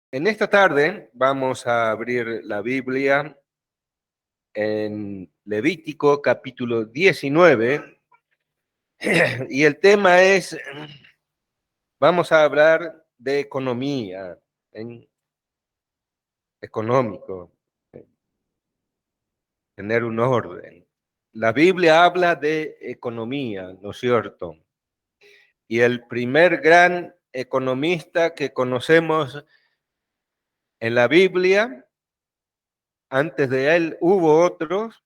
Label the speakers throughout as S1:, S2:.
S1: En esta tarde vamos a abrir la Biblia en Levítico capítulo 19 y el tema es, vamos a hablar de economía, en económico, tener un orden. La Biblia habla de economía, ¿no es cierto? Y el primer gran economista que conocemos en la Biblia, antes de él hubo otros,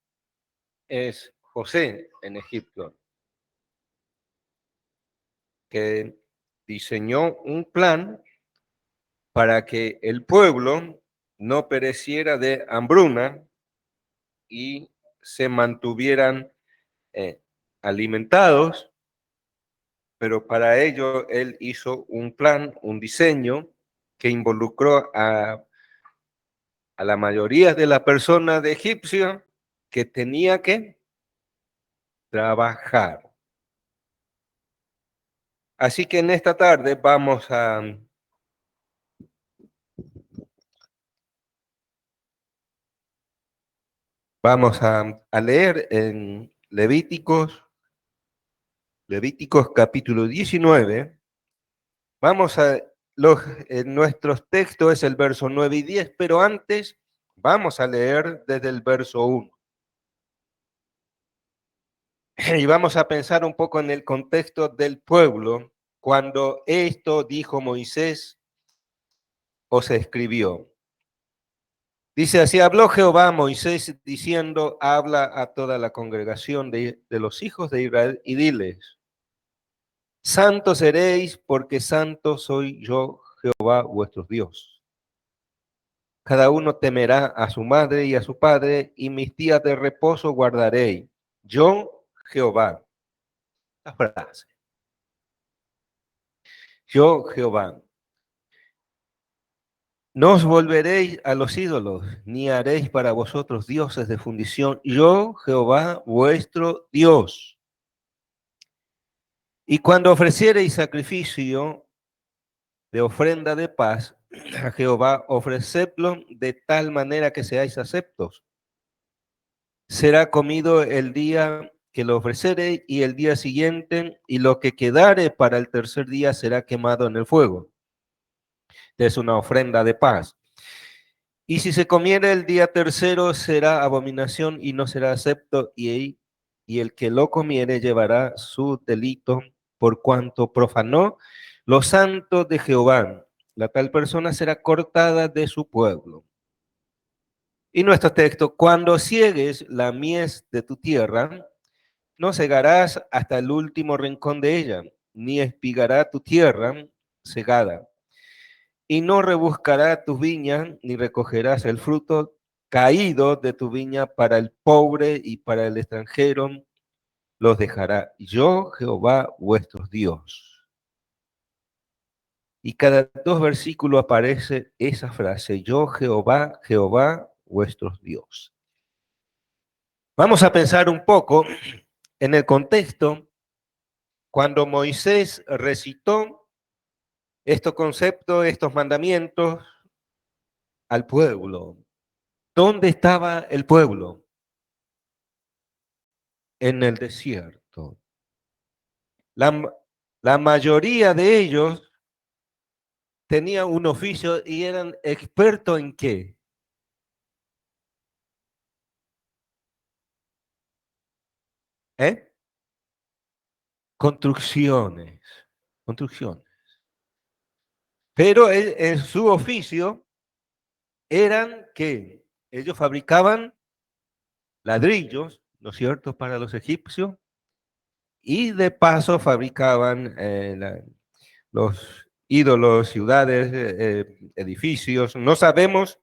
S1: es José en Egipto, que diseñó un plan para que el pueblo no pereciera de hambruna y se mantuvieran eh, alimentados, pero para ello él hizo un plan, un diseño que involucró a la mayoría de las personas de Egipcio que tenía que trabajar. Así que en esta tarde vamos a leer en Levíticos capítulo 19. Vamos a, nuestros textos es el verso 9 y 10, pero antes vamos a leer desde el verso 1. Y vamos a pensar un poco en el contexto del pueblo cuando esto dijo Moisés o se escribió. Dice así, habló Jehová a Moisés diciendo, habla a toda la congregación de los hijos de Israel y diles, santos seréis porque santo soy yo, Jehová vuestro Dios. Cada uno temerá a su madre y a su padre, y mis días de reposo guardaréis. Yo, Jehová. La frase. Yo, Jehová. No os volveréis a los ídolos, ni haréis para vosotros dioses de fundición. Yo, Jehová, vuestro Dios. Y cuando ofreciereis sacrificio de ofrenda de paz a Jehová, ofrecedlo de tal manera que seáis aceptos. Será comido el día que lo ofrecereis y el día siguiente, y lo que quedare para el tercer día será quemado en el fuego. Es una ofrenda de paz. Y si se comiere el día tercero, será abominación y no será acepto, y el que lo comiere llevará su delito por cuanto profanó los santos de Jehová. La tal persona será cortada de su pueblo. Y nuestro texto, cuando ciegues la mies de tu tierra, no cegarás hasta el último rincón de ella, ni espigará tu tierra cegada, y no rebuscará tus viñas, ni recogerás el fruto caído de tu viña para el pobre y para el extranjero, los dejará yo, Jehová, vuestro Dios. Y cada dos versículos aparece esa frase, yo, Jehová, Jehová, vuestro Dios. Vamos a pensar un poco en el contexto cuando Moisés recitó estos conceptos, estos mandamientos al pueblo. ¿Dónde estaba el pueblo? En el desierto. La, la mayoría de ellos tenían un oficio y eran expertos en qué? ¿Eh? Construcciones. Construcciones. Pero en su oficio eran que ellos fabricaban ladrillos, ¿no es cierto?, para los egipcios, y de paso fabricaban los ídolos, ciudades, edificios. No sabemos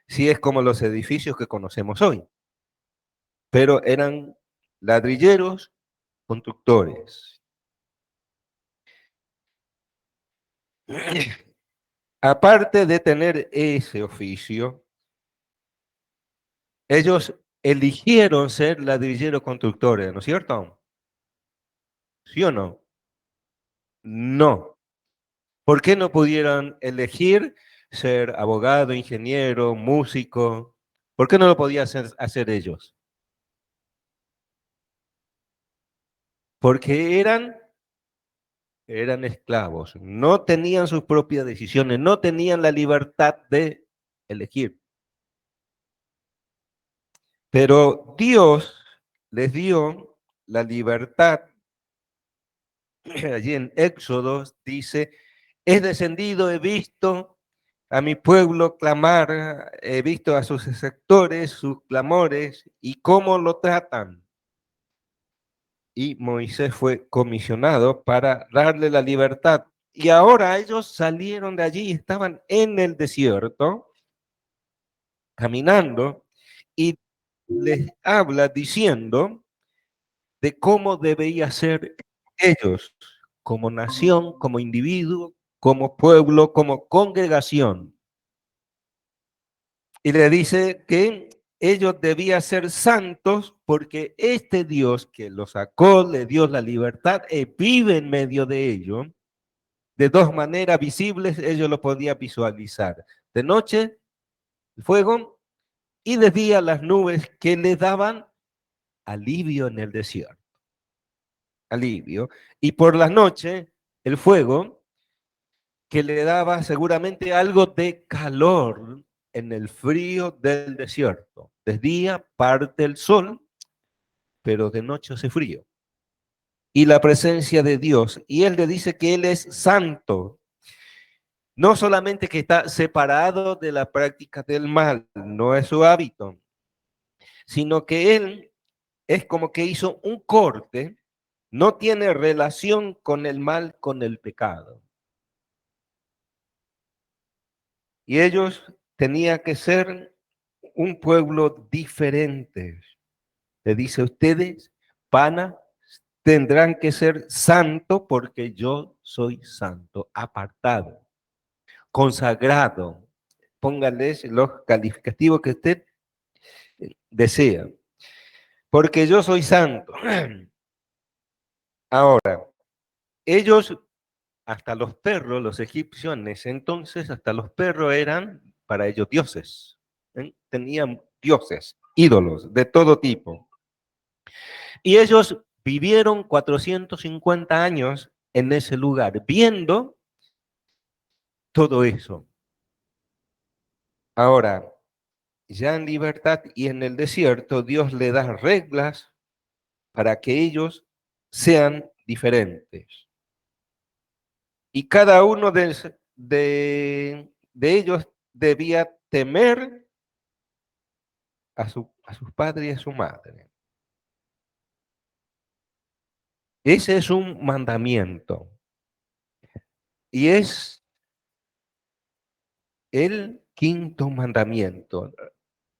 S1: si es como los edificios que conocemos hoy, pero eran ladrilleros, constructores. Aparte de tener ese oficio, ellos eligieron ser ladrilleros constructores, ¿no es cierto? ¿Sí o no? No. ¿Por qué no pudieron elegir? ser abogado, ingeniero, músico. ¿Por qué no lo podían hacer ellos? Porque eran esclavos, no tenían sus propias decisiones, no tenían la libertad de elegir. Pero Dios les dio la libertad. Allí en Éxodo dice, he descendido, he visto a mi pueblo clamar, he visto a sus sectores, sus clamores y cómo lo tratan. Y Moisés fue comisionado para darle la libertad. Y ahora ellos salieron de allí, estaban en el desierto, caminando, y les habla diciendo de cómo debía ser ellos, como nación, como individuo, como pueblo, como congregación. Y le dice que ellos debían ser santos porque este Dios que los sacó, le dio la libertad, vive en medio de ellos. De dos maneras visibles ellos lo podían visualizar. De noche, el fuego, y de día las nubes que les daban alivio en el desierto. Alivio. Y por la noche, el fuego que le daba seguramente algo de calor en el frío del desierto. De día parte el sol, pero de noche hace frío. Y la presencia de Dios. Y Él le dice que Él es santo. No solamente que está separado de la práctica del mal, no es su hábito, sino que Él es como que hizo un corte, no tiene relación con el mal, con el pecado. Y ellos tenían que ser un pueblo diferente. Le dice, ustedes tendrán que ser santo porque yo soy santo, apartado, consagrado. Póngales los calificativos que usted desea, porque yo soy santo. Ahora, ellos, hasta los perros, los egipcios en ese entonces, hasta los perros eran para ellos dioses. Tenían dioses, ídolos de todo tipo. Y ellos vivieron 450 años en ese lugar, viendo todo eso. Ahora, ya en libertad y en el desierto, Dios le da reglas para que ellos sean diferentes. Y cada uno de ellos debía temer a sus padres y a su madre. Ese es un mandamiento. Y es el quinto mandamiento,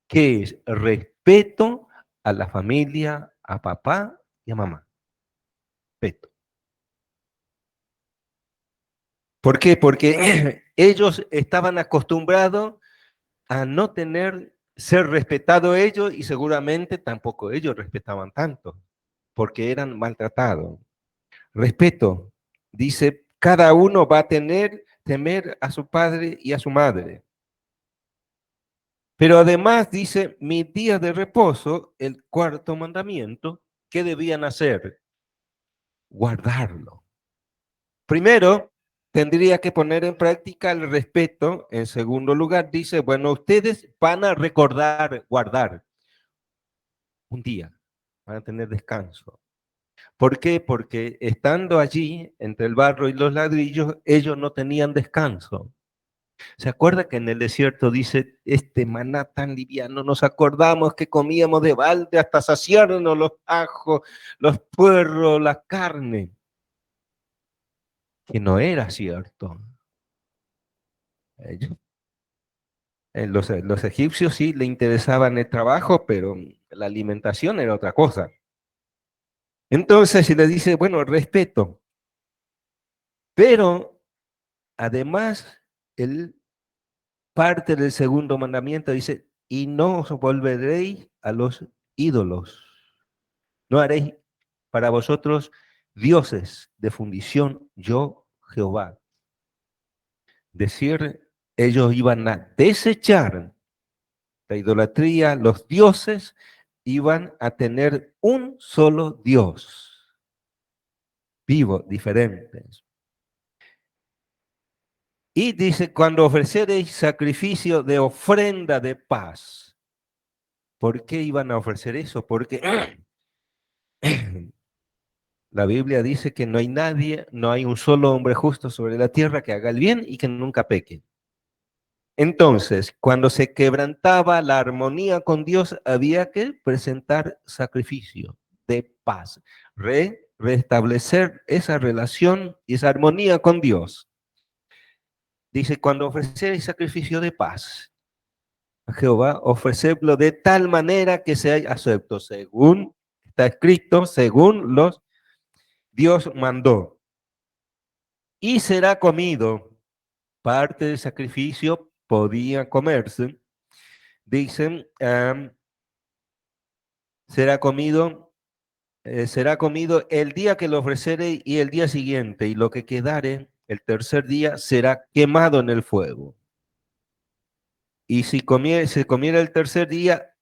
S1: que es respeto a la familia, a papá y a mamá. Respeto. ¿Por qué? Porque ellos estaban acostumbrados a no ser respetado ellos y seguramente tampoco ellos respetaban tanto, porque eran maltratados. Respeto, dice, cada uno va a temer a su padre y a su madre. Pero además dice, mis días de reposo, el cuarto mandamiento, ¿qué debían hacer? Guardarlo. Primero, tendría que poner en práctica el respeto. En segundo lugar, dice, bueno, ustedes van a recordar, guardar un día, van a tener descanso. ¿Por qué? Porque estando allí, entre el barro y los ladrillos, ellos no tenían descanso. ¿Se acuerda que en el desierto dice, este maná tan liviano, nos acordamos que comíamos de balde hasta saciarnos los ajos, los puerros, la carne? Que no era cierto. Ellos, los egipcios sí le interesaban el trabajo, pero la alimentación era otra cosa. Entonces, si le dice, bueno, respeto, pero además, el parte del segundo mandamiento dice, y no os volveréis a los ídolos, no haréis para vosotros dioses de fundición, yo Jehová. Decir ellos iban a desechar la idolatría, los dioses iban a tener un solo Dios, vivo, diferente. Y dice, cuando ofreceréis sacrificio de ofrenda de paz. ¿Por qué iban a ofrecer eso? Porque la Biblia dice que no hay nadie, no hay un solo hombre justo sobre la tierra que haga el bien y que nunca peque. Entonces, cuando se quebrantaba la armonía con Dios, había que presentar sacrificio de paz, restablecer esa relación y esa armonía con Dios. Dice, cuando ofrecéis sacrificio de paz a Jehová, ofrecedlo de tal manera que sea acepto, según está escrito, según los Dios mandó. Y será comido, parte del sacrificio podía comerse, dicen, será comido el día que lo ofrecere y el día siguiente, y lo que quedare el tercer día será quemado en el fuego. Y si se comiera el tercer día,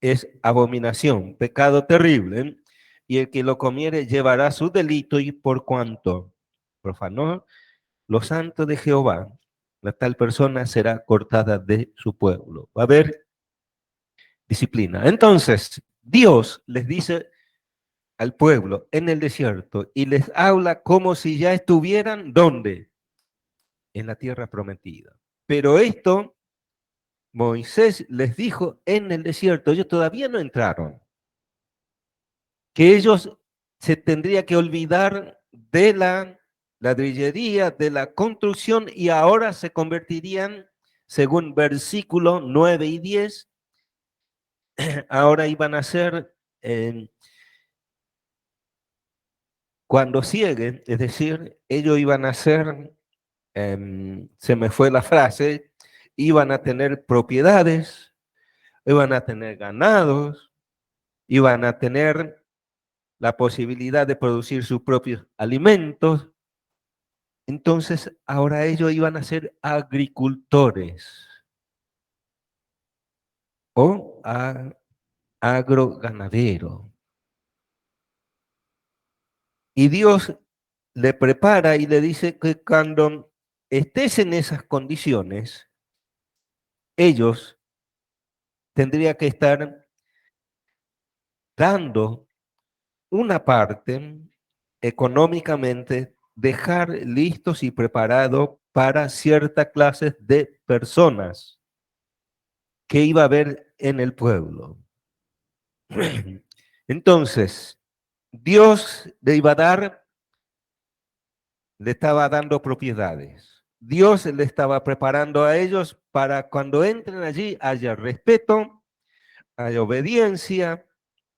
S1: es abominación, pecado terrible, y el que lo comiere llevará su delito, y por cuanto profanó lo santo de Jehová, la tal persona será cortada de su pueblo. Va a haber disciplina. Entonces, Dios les dice al pueblo en el desierto y les habla como si ya estuvieran, ¿dónde? En la tierra prometida. Pero esto Moisés les dijo en el desierto, ellos todavía no entraron, que ellos se tendría que olvidar de la ladrillería, de la construcción, y ahora se convertirían, según versículo 9 y 10, ahora iban a ser, cuando cieguen, es decir, ellos iban a ser, se me fue la frase, iban a tener propiedades, iban a tener ganados, iban a tener la posibilidad de producir sus propios alimentos. Entonces, ahora ellos iban a ser agricultores o agroganaderos. Y Dios le prepara y le dice que cuando estés en esas condiciones, ellos tendrían que estar dando una parte económicamente, dejar listos y preparados para cierta clase de personas que iba a haber en el pueblo. Entonces, Dios le iba a dar, le estaba dando propiedades. Dios le estaba preparando a ellos para cuando entren allí haya respeto, haya obediencia,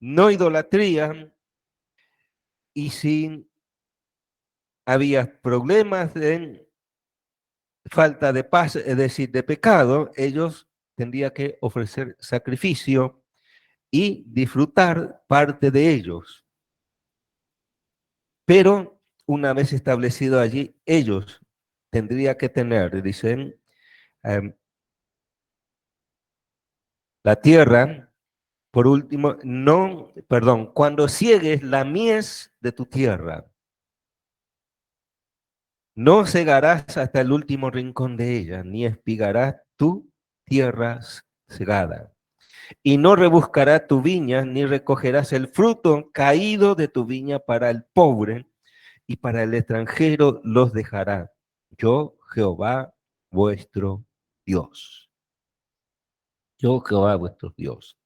S1: no idolatría, y si había problemas de falta de paz, es decir, de pecado, ellos tendrían que ofrecer sacrificio y disfrutar parte de ellos. Pero una vez establecido allí, ellos tendrían que tener, dicen, la tierra, por último, no, perdón, cuando ciegues la mies de tu tierra, no cegarás hasta el último rincón de ella, ni espigarás tu tierra cegada. Y no rebuscarás tu viña, ni recogerás el fruto caído de tu viña para el pobre, y para el extranjero los dejará. Yo, Jehová, vuestro Dios. Yo, Jehová, vuestro Dios.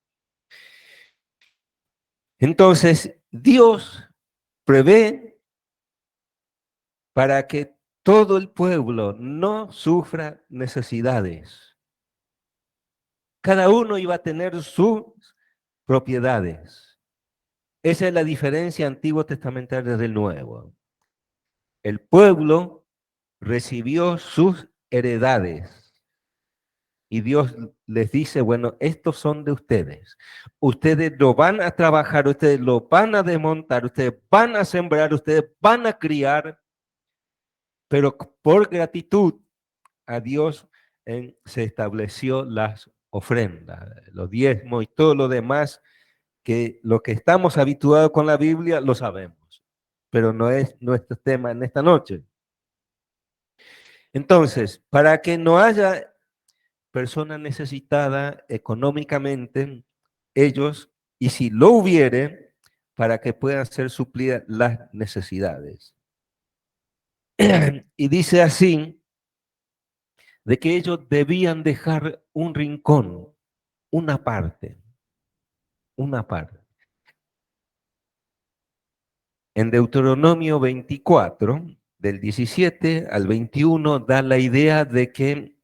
S1: Entonces, Dios prevé para que todo el pueblo no sufra necesidades. Cada uno iba a tener sus propiedades. Esa es la diferencia antiguo testamentaria del nuevo. El pueblo recibió sus heredades y Dios les dice, bueno, estos son de ustedes. Ustedes lo van a trabajar, ustedes lo van a desmontar, ustedes van a sembrar, ustedes van a criar, pero por gratitud a Dios se estableció las ofrendas, los diezmos y todo lo demás, que lo que estamos habituados con la Biblia lo sabemos, pero no es nuestro tema en esta noche. Entonces, para que no haya persona necesitada económicamente, ellos, y si lo hubiere, para que puedan ser suplidas las necesidades. Y dice así, de que ellos debían dejar un rincón, una parte, una parte. En Deuteronomio 24, del 17 al 21, da la idea de que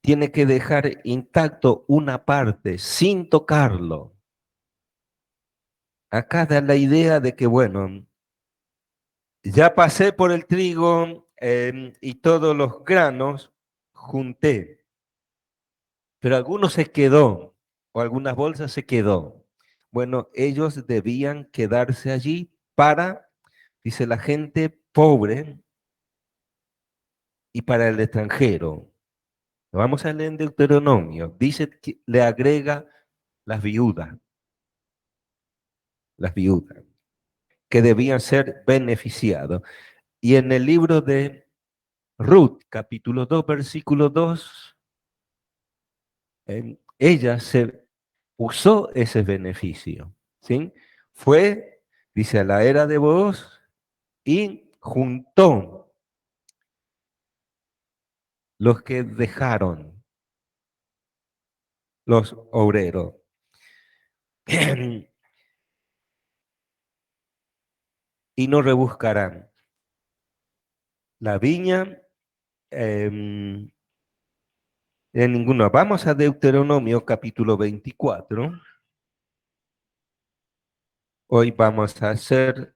S1: tiene que dejar intacto una parte sin tocarlo. Acá da la idea de que, bueno, ya pasé por el trigo y todos los granos junté, pero algunos se quedó, o algunas bolsas se quedó. Bueno, ellos debían quedarse allí para, dice la gente pobre y para el extranjero. Vamos a leer en Deuteronomio. Dice que le agrega las las viudas, que debían ser beneficiados. Y en el libro de Ruth, capítulo 2, versículo 2, ella se usó ese beneficio, ¿sí? Fue, dice, a la era de Booz y juntó los que dejaron, los obreros. Y no rebuscarán. La viña en ninguno. Vamos a Deuteronomio capítulo 24. Hoy vamos a hacer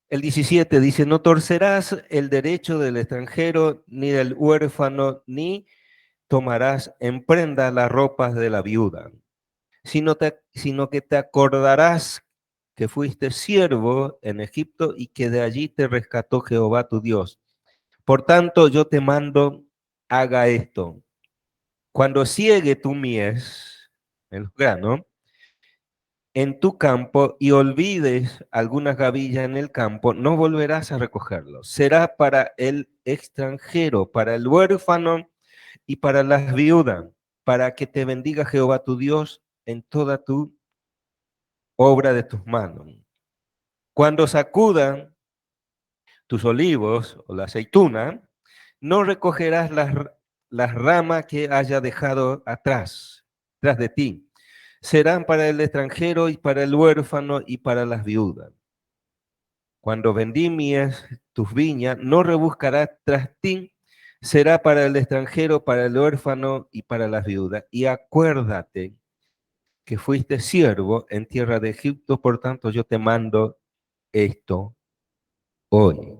S1: el 17 dice, no torcerás el derecho del extranjero, ni del huérfano, ni tomarás en prenda las ropas de la viuda, sino que te acordarás que fuiste siervo en Egipto y que de allí te rescató Jehová tu Dios. Por tanto, yo te mando, haga esto. Cuando ciegue tu mies, el grano, en tu campo y olvides algunas gavillas en el campo, no volverás a recogerlo. Será para el extranjero, para el huérfano y para las viudas, para que te bendiga Jehová tu Dios en toda tu obra de tus manos. Cuando sacudan tus olivos o la aceituna, no recogerás las ramas que haya dejado atrás, tras de ti. Serán para el extranjero y para el huérfano y para las viudas. Cuando vendimmies tus viñas, no rebuscarás tras ti, será para el extranjero, para el huérfano y para las viudas. Y acuérdate que fuiste siervo en tierra de Egipto, por tanto yo te mando esto hoy.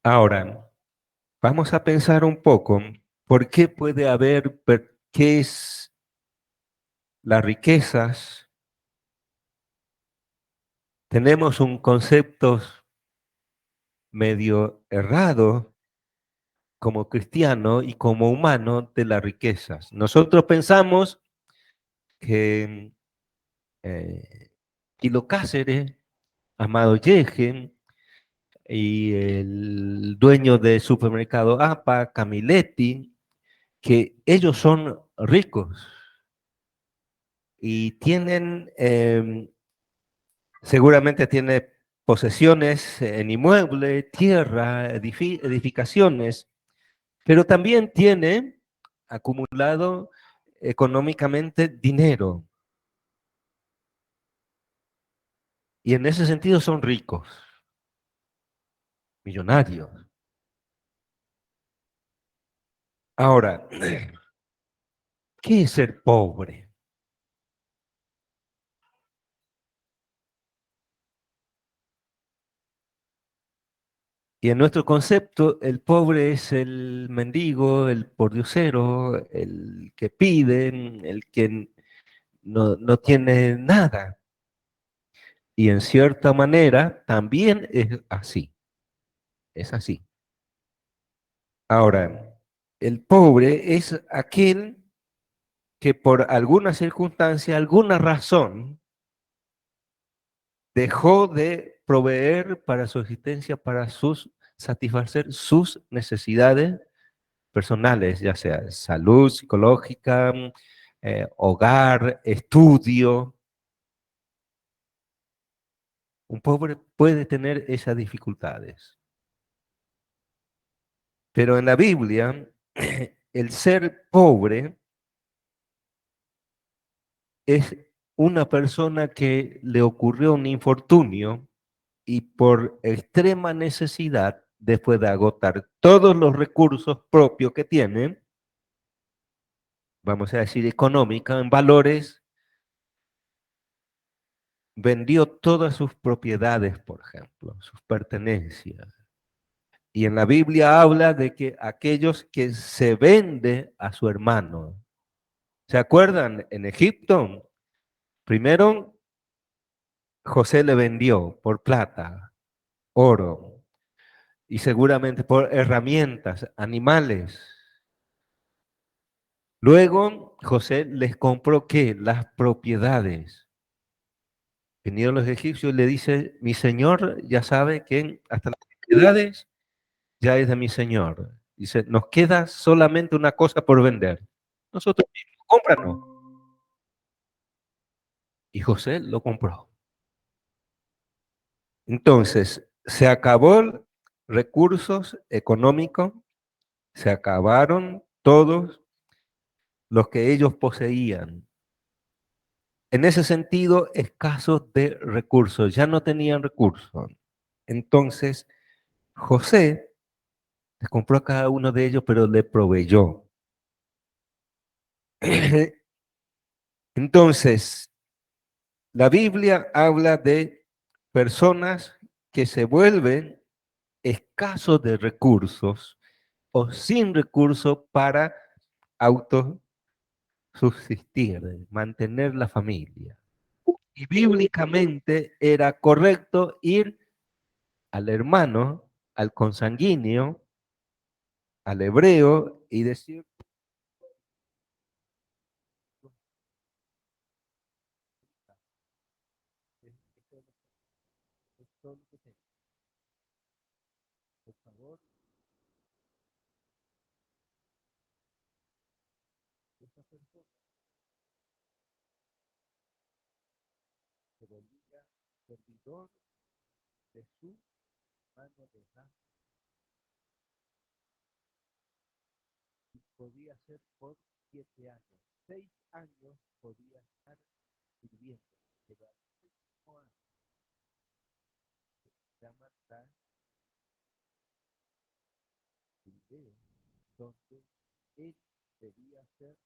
S1: Ahora, vamos a pensar un poco, ¿por qué puede haber, qué es las riquezas? Tenemos un concepto medio errado como cristiano y como humano de las riquezas. Nosotros pensamos que Kilo Cáceres, Amado Yegen y el dueño del supermercado APA, Camiletti, que ellos son ricos y tienen, seguramente tiene posesiones en inmueble, tierra, edificaciones, pero también tiene acumulado económicamente dinero. Y en ese sentido son ricos, millonarios. Ahora, ¿qué es ser pobre? Y en nuestro concepto, el pobre es el mendigo, el pordiosero, el que pide, el que no tiene nada. Y en cierta manera también es así. Ahora, el pobre es aquel que por alguna circunstancia, alguna razón, dejó de proveer para su existencia, para satisfacer sus necesidades personales, ya sea salud psicológica, hogar, estudio. Un pobre puede tener esas dificultades. Pero en la Biblia, el ser pobre es una persona que le ocurrió un infortunio y por extrema necesidad, después de agotar todos los recursos propios que tiene, vamos a decir económica, en valores, vendió todas sus propiedades, por ejemplo, sus pertenencias. Y en la Biblia habla de que aquellos que se vende a su hermano. ¿Se acuerdan? En Egipto, primero José le vendió por plata, oro y seguramente por herramientas, animales. Luego José les compró ¿qué? Las propiedades. Vinieron los egipcios y le dice, mi señor ya sabe que hasta las propiedades ya es de mi señor. Dice, nos queda solamente una cosa por vender. Nosotros mismos, cómpranos. Y José lo compró. Entonces, se acabó recursos económicos, se acabaron todos los que ellos poseían. En ese sentido, escasos de recursos, ya no tenían recursos. Entonces, José les compró a cada uno de ellos, pero le proveyó. Entonces, la Biblia habla de personas que se vuelven escasos de recursos o sin recursos para autosubsistir, mantener la familia. Y bíblicamente era correcto ir al hermano, al consanguíneo, al hebreo y decir, por favor, esa persona se volvía servidor de su mano de Dios. Podía ser por 7 años. 6 años podía estar sirviendo. Pero al último año se llama la idea donde él debía ser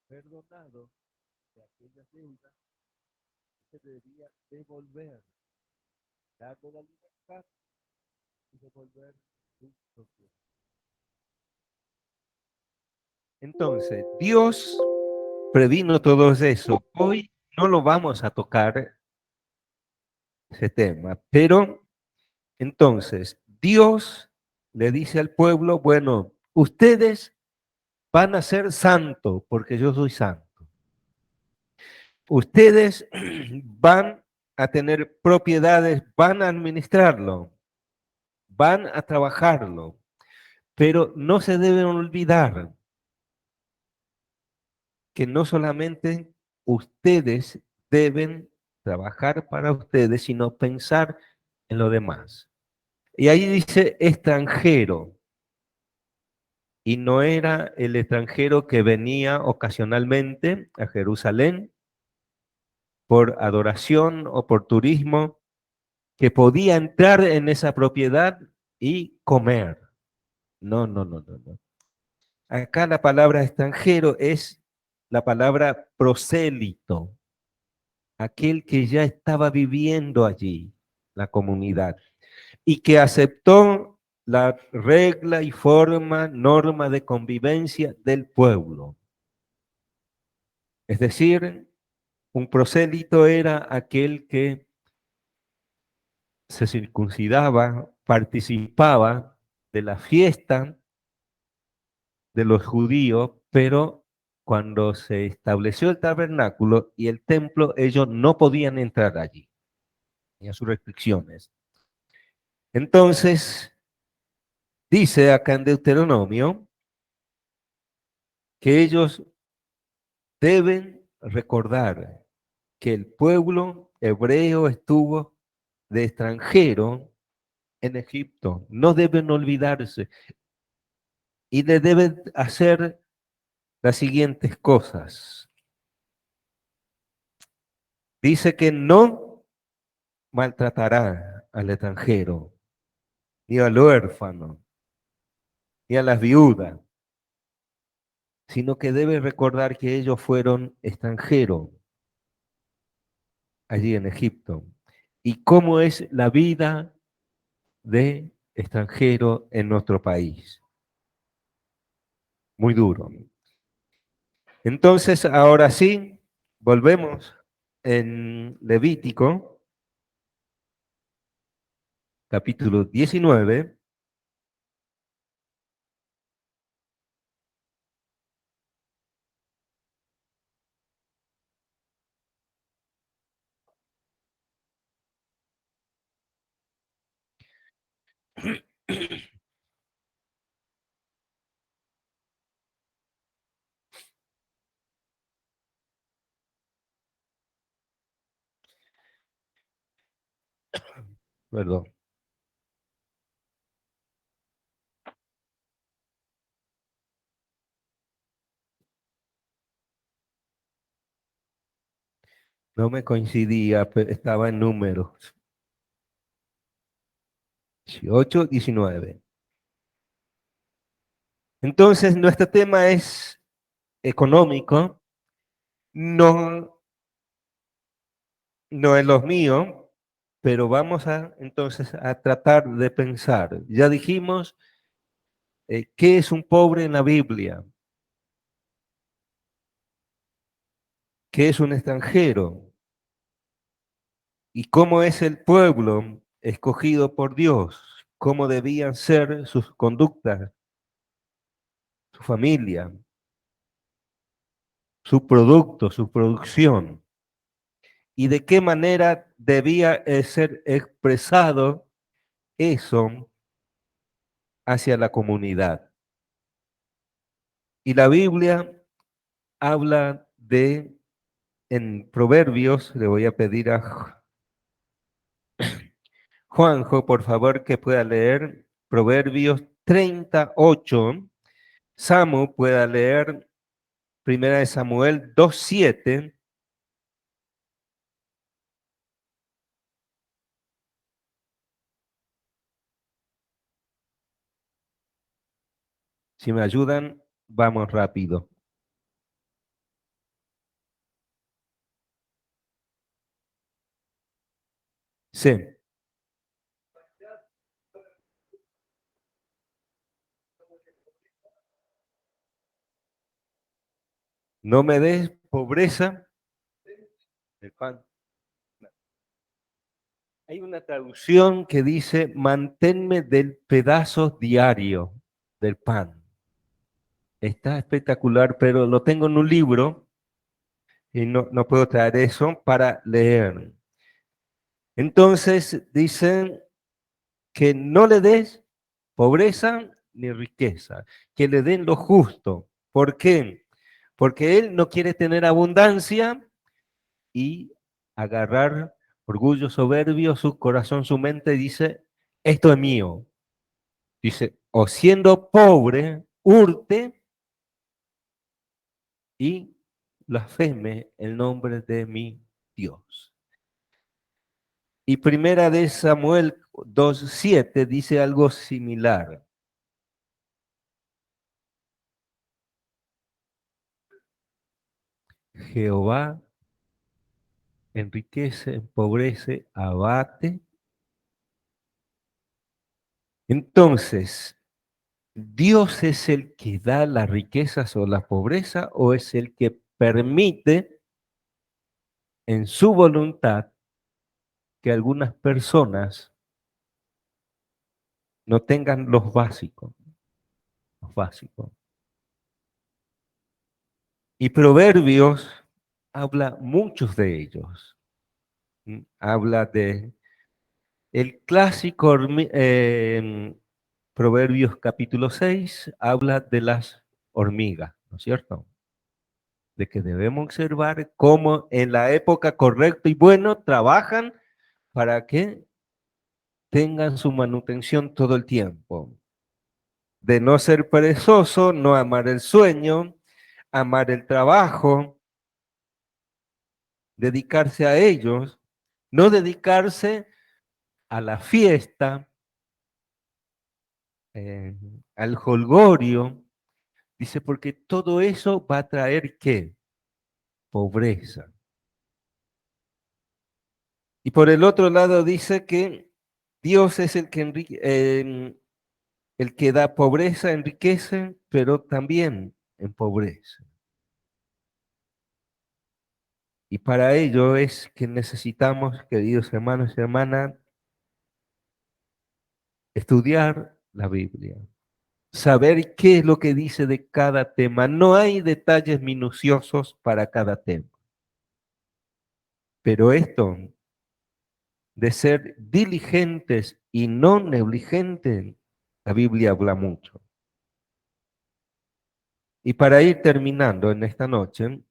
S1: perdonado de aquellas deudas que se debía devolver, darle la libertad y devolver su propiedad. Entonces, Dios previno todo eso. Hoy no lo vamos a tocar ese tema, pero entonces Dios le dice al pueblo, bueno, ustedes van a ser santos porque yo soy santo. Ustedes van a tener propiedades, van a administrarlo, van a trabajarlo, pero no se deben olvidar que no solamente ustedes deben trabajar para ustedes, sino pensar en lo demás. Y ahí dice extranjero, y no era el extranjero que venía ocasionalmente a Jerusalén por adoración o por turismo, que podía entrar en esa propiedad y comer. No, no, no, no, no. Acá la palabra extranjero es la palabra prosélito, aquel que ya estaba viviendo allí, la comunidad. y que aceptó la regla y forma, norma de convivencia del pueblo. Es decir, un prosélito era aquel que se circuncidaba, participaba de la fiesta de los judíos, pero cuando se estableció el tabernáculo y el templo, ellos no podían entrar allí, tenía sus restricciones. Entonces, dice acá en Deuteronomio que ellos deben recordar que el pueblo hebreo estuvo de extranjero en Egipto. No deben olvidarse y le deben hacer las siguientes cosas. Dice que no maltratará al extranjero, ni al huérfano, ni a las viudas, sino que debe recordar que ellos fueron extranjeros allí en Egipto. ¿Y cómo es la vida de extranjero en nuestro país? Muy duro. Entonces, ahora sí, volvemos en Levítico, capítulo 19. Perdón, no me coincidía, pero estaba en números. 18, 19. Entonces, nuestro tema es económico, no, no es lo mío, pero vamos a entonces a tratar de pensar. Ya dijimos, ¿qué es un pobre en la Biblia? ¿Qué es un extranjero? ¿Y cómo es el pueblo escogido por Dios? ¿Cómo debían ser sus conductas, su familia, su producto, su producción? ¿Y de qué manera debía ser expresado eso hacia la comunidad? Y la Biblia habla de, en Proverbios, le voy a pedir a Juanjo, por favor, que pueda leer Proverbios 38. Samu pueda leer Primera de Samuel 2:7. Si me ayudan, vamos rápido. Sí, no me des pobreza del pan. Hay una traducción que dice, manténme del pedazo diario del pan. Está espectacular, pero lo tengo en un libro y no puedo traer eso para leer. Entonces dicen que no le des pobreza ni riqueza, que le den lo justo. ¿Por qué? Porque él no quiere tener abundancia y agarrar orgullo soberbio, su corazón, su mente dice, esto es mío. Dice, o siendo pobre, hurte y blasfeme el nombre de mi Dios. Y primera de Samuel 2:7 dice algo similar. Jehová enriquece, empobrece, abate Entonces, ¿Dios es el que da las riquezas o la pobreza o es el que permite en su voluntad que algunas personas no tengan los básicos, los básicos? Y Proverbios habla muchos de ellos. Habla de el clásico Proverbios capítulo 6 habla de las hormigas, ¿no es cierto? De que debemos observar cómo en la época correcta y bueno trabajan para que tengan su manutención todo el tiempo. De no ser perezoso, no amar el sueño, amar el trabajo, dedicarse a ellos, no dedicarse a la fiesta, eh, al jolgorio. Dice, porque todo eso va a traer ¿qué? Pobreza. Y por el otro lado dice que Dios es el que el que da pobreza, enriquece, pero también empobrece. Y para ello es que necesitamos, queridos hermanos y hermanas, estudiar la Biblia, saber qué es lo que dice de cada tema. No hay detalles minuciosos para cada tema, pero esto de ser diligentes y no negligentes, la Biblia habla mucho. Y para ir terminando en esta noche,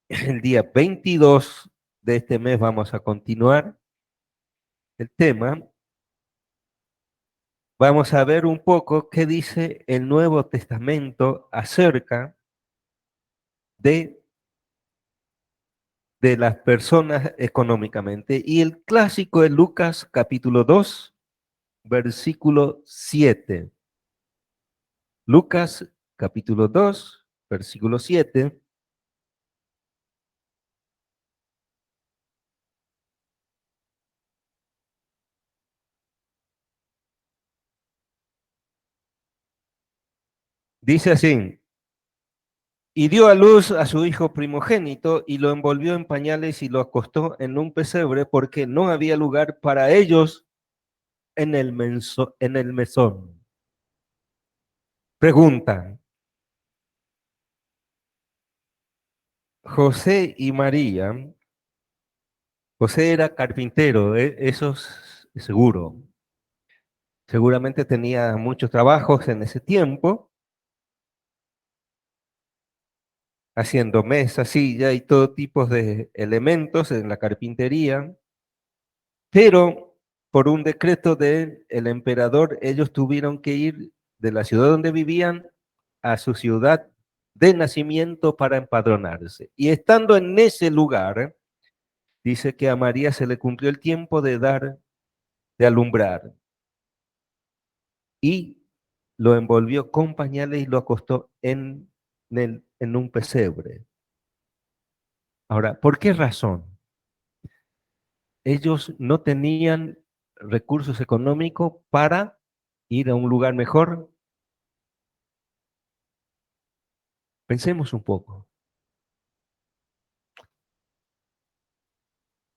S1: el día 22 de este mes vamos a continuar el tema. Vamos a ver un poco qué dice el Nuevo Testamento acerca de, de las personas económicamente. Y el clásico es Lucas capítulo 2, versículo 7. Lucas capítulo 2, versículo 7. Dice así, y dio a luz a su hijo primogénito y lo envolvió en pañales y lo acostó en un pesebre porque no había lugar para ellos en el mesón. Pregunta, José y María, José era carpintero, eso es seguro. Seguramente tenía muchos trabajos en ese tiempo, haciendo mesas, silla y todo tipo de elementos en la carpintería. Pero por un decreto del emperador, ellos tuvieron que ir de la ciudad donde vivían a su ciudad de nacimiento para empadronarse. Y estando en ese lugar, dice que a María se le cumplió el tiempo de dar, de alumbrar, y lo envolvió con pañales y lo acostó en un pesebre. Ahora, ¿por qué razón? Ellos no tenían recursos económicos para ir a un lugar mejor. Pensemos un poco.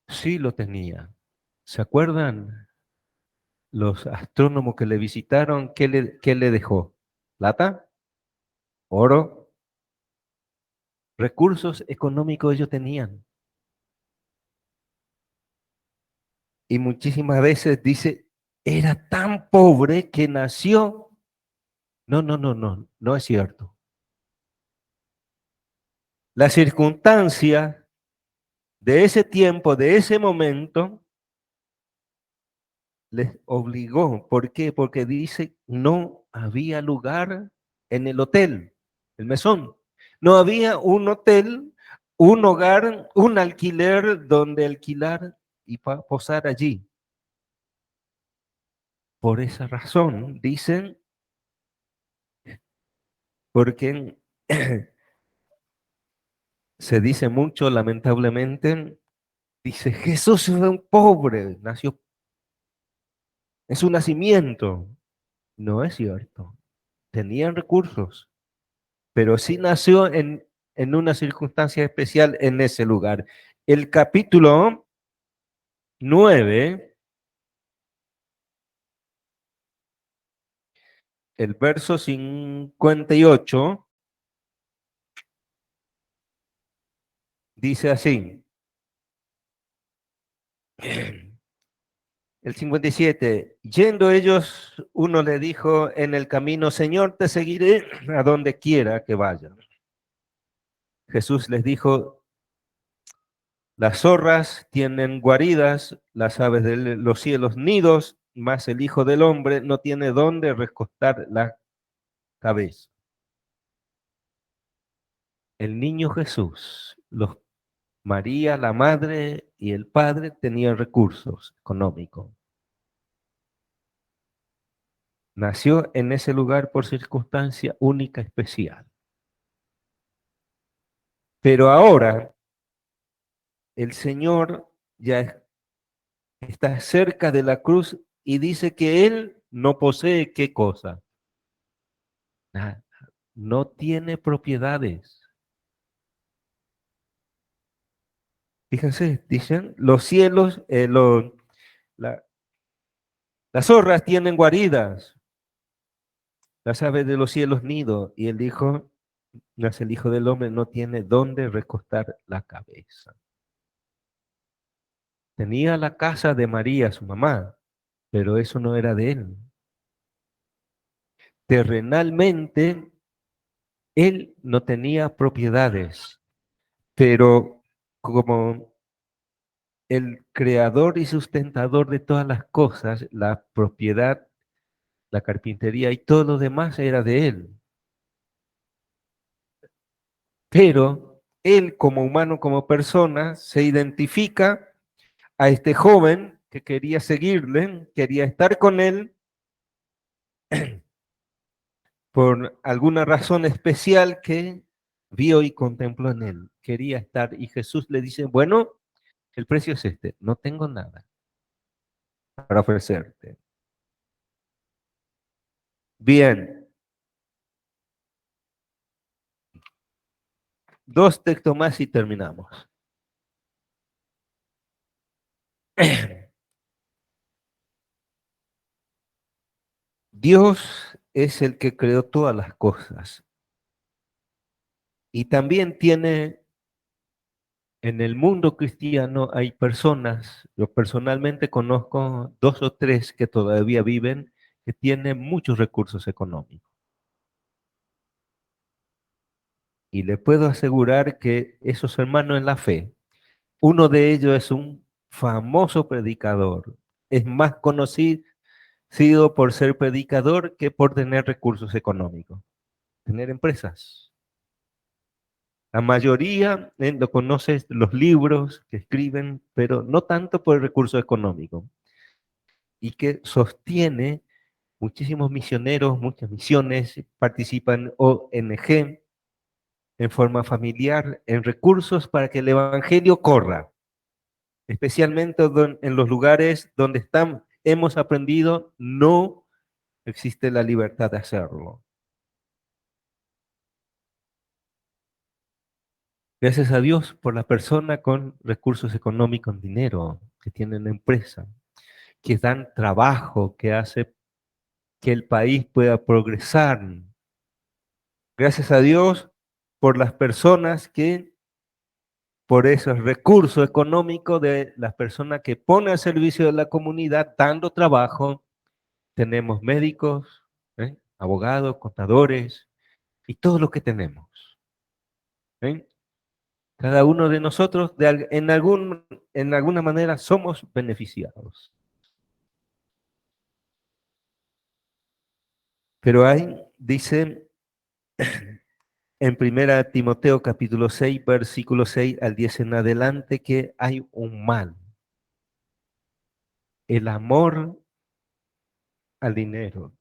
S1: Sí lo tenía. ¿Se acuerdan los astrónomos que le visitaron? Qué le dejó? ¿Plata? ¿Oro? Recursos económicos ellos tenían. Y muchísimas veces dice, era tan pobre que nació. No, no, no, no, no es cierto. La circunstancia de ese tiempo, de ese momento, les obligó. ¿Por qué? Porque dice, no había lugar en el hotel, el mesón. No había un hotel, un hogar, un alquiler donde alquilar y posar allí. Por esa razón, dicen, porque se dice mucho, lamentablemente, dice, Jesús fue un pobre, nació en su nacimiento. No es cierto. Tenían recursos, pero sí nació en una circunstancia especial en ese lugar. El capítulo 9, el verso 58, dice así. El 57, yendo ellos, uno le dijo en el camino, Señor, te seguiré a donde quiera que vaya. Jesús les dijo, las zorras tienen guaridas, las aves de los cielos nidos, mas el Hijo del Hombre no tiene dónde recostar la cabeza. El niño Jesús, María, la madre y el padre tenían recursos económicos. Nació en ese lugar por circunstancia única, especial. Pero ahora el Señor ya está cerca de la cruz y dice que Él no posee qué cosa. Nada. No tiene propiedades. Fíjense, dicen, los cielos, la- las zorras tienen guaridas, las aves de los cielos nido, y el Hijo, no es el Hijo del Hombre, no tiene dónde recostar la cabeza. Tenía la casa de María, su mamá, pero eso no era de él. Terrenalmente, él no tenía propiedades, pero como el creador y sustentador de todas las cosas, la propiedad, la carpintería y todo lo demás era de él. Pero él como humano, como persona, se identifica a este joven que quería seguirle, quería estar con él por alguna razón especial que vio y contempló en él. Quería estar y Jesús le dice, bueno, el precio es este, no tengo nada para ofrecerte. Bien, dos textos más y terminamos. Dios es el que creó todas las cosas y también tiene en el mundo cristiano hay personas, yo personalmente conozco dos o tres que todavía viven, que tienen muchos recursos económicos. Y le puedo asegurar que esos hermanos en la fe, uno de ellos es un famoso predicador, es más conocido por ser predicador que por tener recursos económicos, tener empresas. La mayoría lo conoce los libros que escriben, pero no tanto por el recurso económico. Y que sostiene muchísimos misioneros, muchas misiones, participan ONG en forma familiar, en recursos para que el evangelio corra, especialmente en los lugares donde hemos aprendido no existe la libertad de hacerlo. Gracias a Dios por la persona con recursos económicos, dinero, que tienen empresa, que dan trabajo, que hace que el país pueda progresar. Gracias a Dios por las personas que, por esos recursos económicos de las personas que ponen al servicio de la comunidad, dando trabajo, tenemos médicos, abogados, contadores y todo lo que tenemos. ¿Eh? Cada uno de nosotros en alguna manera somos beneficiados. Pero hay, dice en primera Timoteo capítulo 6, versículo 6 al 10 en adelante, que hay un mal. El amor al dinero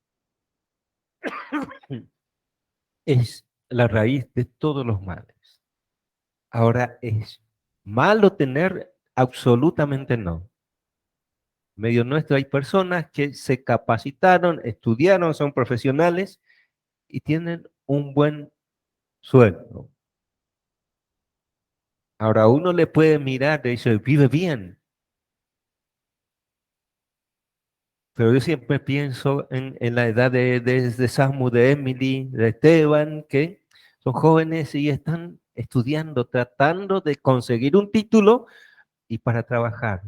S1: es la raíz de todos los males. Ahora, ¿es malo tener? Absolutamente no. Medio nuestro hay personas que se capacitaron, estudiaron, son profesionales y tienen un buen sueldo. Ahora uno le puede mirar y dice, vive bien, pero yo siempre pienso en la edad de Samu, de Emily, de Esteban, que son jóvenes y están estudiando, tratando de conseguir un título y para trabajar.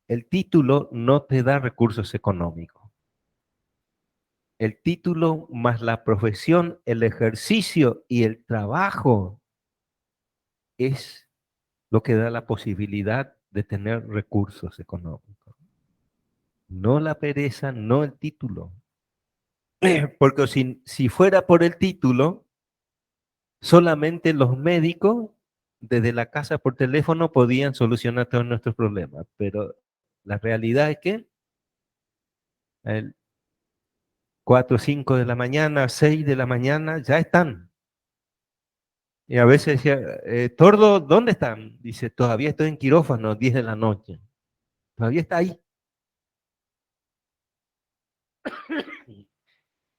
S1: El título no te da recursos económicos. El título más la profesión, el ejercicio y el trabajo es lo que da la posibilidad de tener recursos económicos. No la pereza, no el título. Porque si fuera por el título, solamente los médicos desde la casa por teléfono podían solucionar todos nuestros problemas. Pero la realidad es que el 4 o 5 de la mañana, 6 de la mañana, ya están. Y a veces decía, Tordo, ¿dónde están? Dice, todavía estoy en quirófano, 10 de la noche. Todavía está ahí.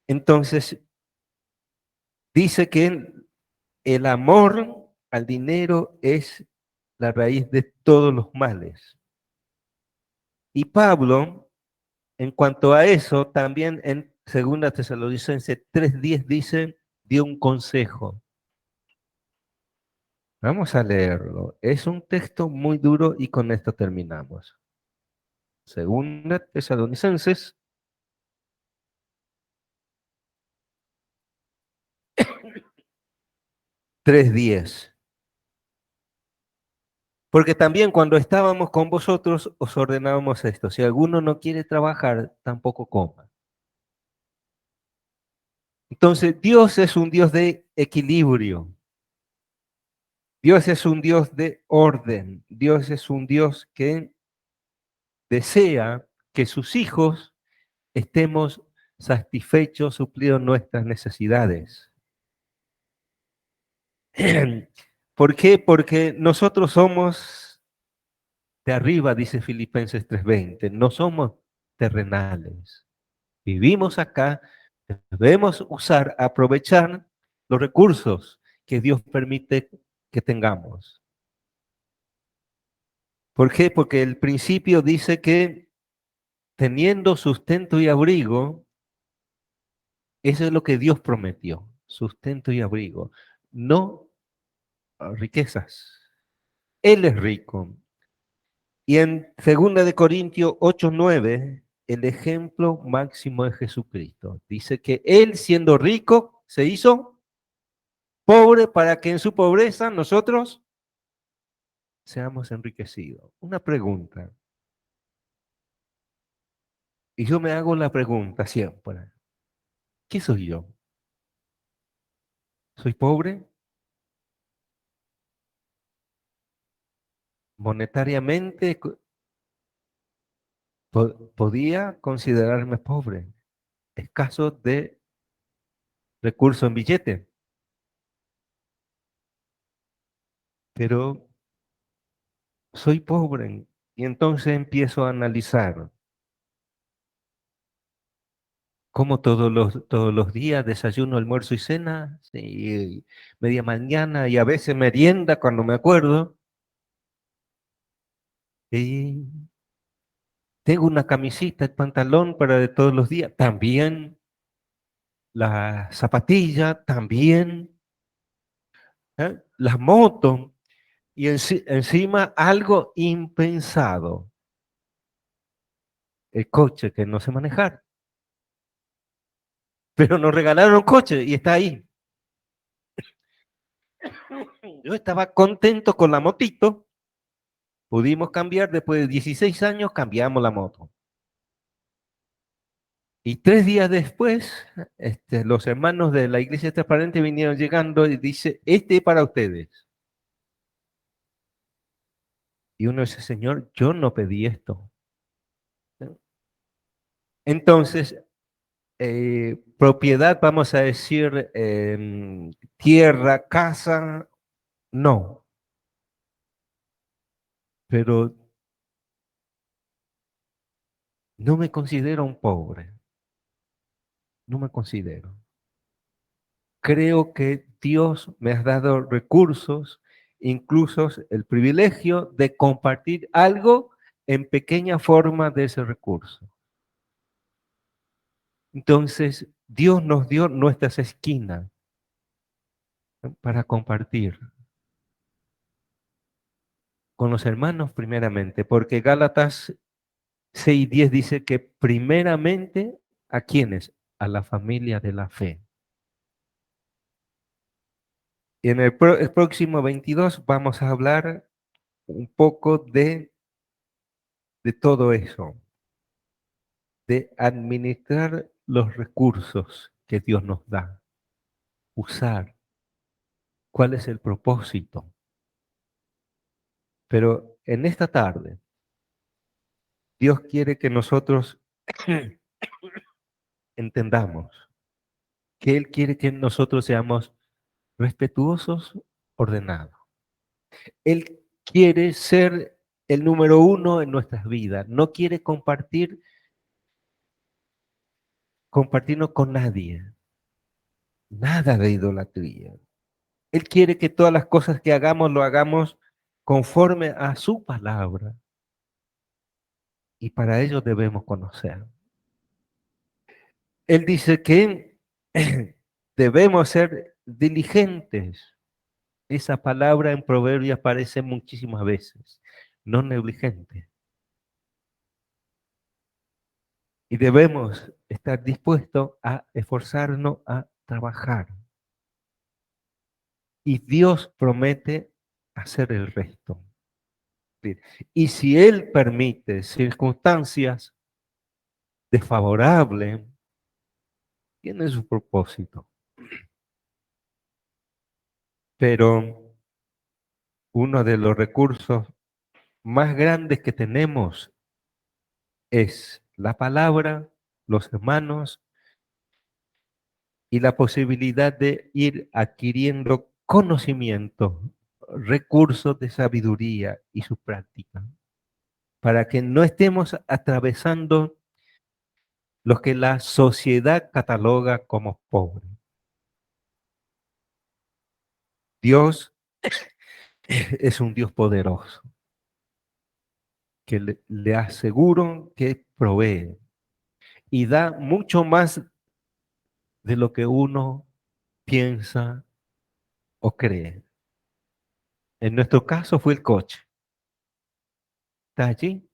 S1: Entonces, dice que el amor al dinero es la raíz de todos los males. Y Pablo, en cuanto a eso, también en 2 Tesalonicenses 3:10 dice, dio un consejo. Vamos a leerlo. Es un texto muy duro y con esto terminamos. 2 Tesalonicenses 3:10. Porque también cuando estábamos con vosotros os ordenábamos esto. Si alguno no quiere trabajar, tampoco coma. Entonces, Dios es un Dios de equilibrio. Dios es un Dios de orden. Dios es un Dios que desea que sus hijos estemos satisfechos, suplidos nuestras necesidades. ¿Por qué? Porque nosotros somos de arriba, dice Filipenses 3:20. No somos terrenales. Vivimos acá, debemos usar, aprovechar los recursos que Dios permite que tengamos. ¿Por qué? Porque el principio dice que teniendo sustento y abrigo, eso es lo que Dios prometió, sustento y abrigo, no riquezas. Él es rico. Y en 2 Corintios 8:9, el ejemplo máximo es Jesucristo. Dice que Él siendo rico se hizo pobre para que en su pobreza nosotros seamos enriquecidos. Una pregunta. Y yo me hago la pregunta siempre. ¿Qué soy yo? ¿Soy pobre? Monetariamente podía considerarme pobre, escaso de recursos en billete, pero soy pobre. Y entonces empiezo a analizar cómo todos los días desayuno, almuerzo y cena, sí, media mañana y a veces merienda cuando me acuerdo. Y tengo una camisita, el pantalón para de todos los días, también la zapatilla, también la moto y encima algo impensado, el coche que no sé manejar, pero nos regalaron un coche y está ahí. Yo estaba contento con la motito, pudimos cambiar, después de 16 años cambiamos la moto. Y 3 días después, los hermanos de la Iglesia Transparente vinieron llegando y dice, este es para ustedes. Y uno dice, Señor, yo no pedí esto. Entonces, propiedad, vamos a decir, tierra, casa, no. Pero No me considero un pobre, no me considero. Creo que Dios me ha dado recursos, incluso el privilegio de compartir algo en pequeña forma de ese recurso. Entonces, Dios nos dio nuestras esquinas, ¿no?, para compartir con los hermanos primeramente, porque Gálatas 6:10 dice que primeramente, ¿a quiénes? A la familia de la fe. Y en el próximo 22 vamos a hablar un poco de todo eso, de administrar los recursos que Dios nos da, usar, cuál es el propósito. Pero en esta tarde, Dios quiere que nosotros entendamos que Él quiere que nosotros seamos respetuosos, ordenados. Él quiere ser el número uno en nuestras vidas. No quiere compartirnos con nadie. Nada de idolatría. Él quiere que todas las cosas que hagamos lo hagamos conforme a su palabra. Y para ello debemos conocer. Él dice que debemos ser diligentes. Esa palabra en Proverbios aparece muchísimas veces. No negligente. Y debemos estar dispuestos a esforzarnos a trabajar. Y Dios promete hacer el resto. Y si Él permite circunstancias desfavorables, tiene su propósito. Pero uno de los recursos más grandes que tenemos es la palabra, los hermanos y la posibilidad de ir adquiriendo conocimiento, recursos de sabiduría y su práctica, para que no estemos atravesando lo que la sociedad cataloga como pobre. Dios es un Dios poderoso, que le aseguro que provee y da mucho más de lo que uno piensa o cree. En nuestro caso fue el coche. Está allí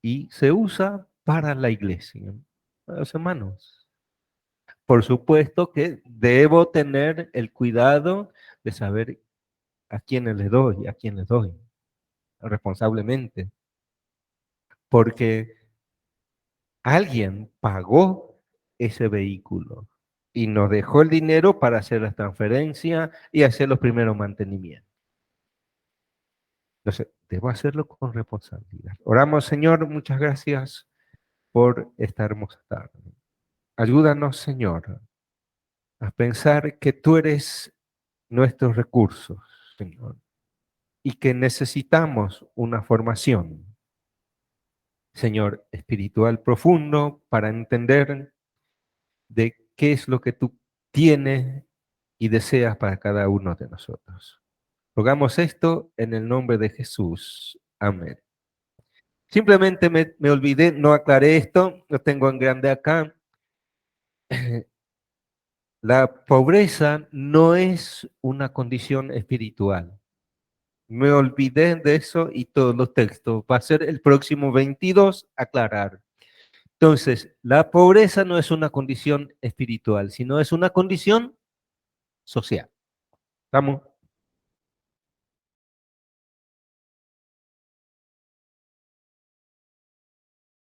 S1: y se usa para la iglesia. Los hermanos, por supuesto que debo tener el cuidado de saber a quiénes a quién les doy, responsablemente, porque alguien pagó ese vehículo y nos dejó el dinero para hacer las transferencias y hacer los primeros mantenimientos. Entonces, debo hacerlo con responsabilidad. Oramos, Señor, muchas gracias por esta hermosa tarde. Ayúdanos, Señor, a pensar que tú eres nuestros recursos, Señor, y que necesitamos una formación, Señor, espiritual profundo para entender de qué es lo que tú tienes y deseas para cada uno de nosotros. Rogamos esto en el nombre de Jesús. Amén. Simplemente me olvidé, no aclaré esto, lo tengo en grande acá. La pobreza no es una condición espiritual. Me olvidé de eso y todos los textos. Va a ser el próximo 22 aclarar. Entonces, la pobreza no es una condición espiritual, sino es una condición social. ¿Estamos?